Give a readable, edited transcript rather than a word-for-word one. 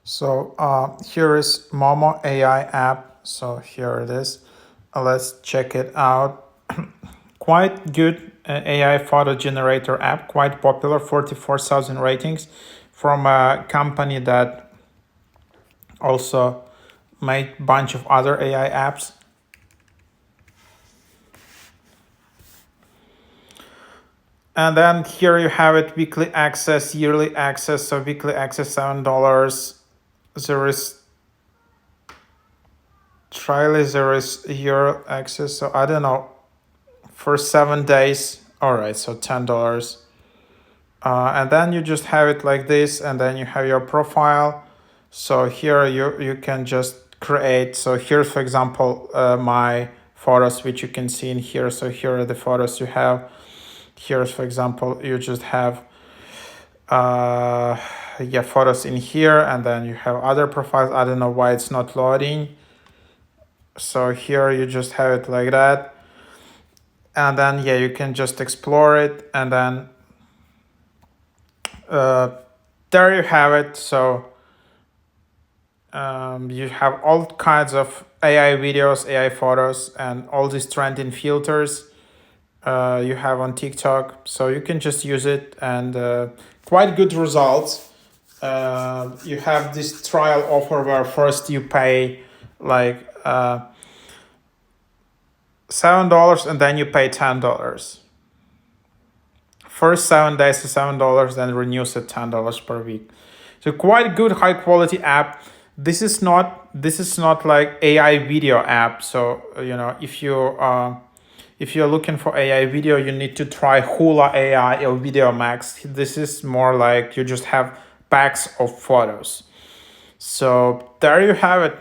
So here is Momo AI app. So here it is. Let's check it out. Quite good AI photo generator app, quite popular, 44,000 ratings from a company that also made bunch of other AI apps. And then here you have it, weekly access, yearly access. So weekly access $7. There is trial, there is year access. So I don't know, for 7 days. All right, so $10. And then you just have it like this, and then you have your profile. So here you can just create. So here's, for example, my photos, which you can see in here. So here are the photos you have. Here's, for example, you just have photos in here, and then you have other profiles. I don't know why it's not loading. So here you just have it like that, and then you can just explore it, and then there you have it. So you have all kinds of AI videos, AI photos, and all these trending filters you have on TikTok. So you can just use it, and quite good results. You have this trial offer where first you pay like $7, and then you pay $10. First 7 days to $7, then renews at $10 per week. So quite good, high quality app. This is not like AI video app. So if you're looking for AI video, you need to try Hula AI or Video Max. This is more like you just have packs of photos. So there you have it.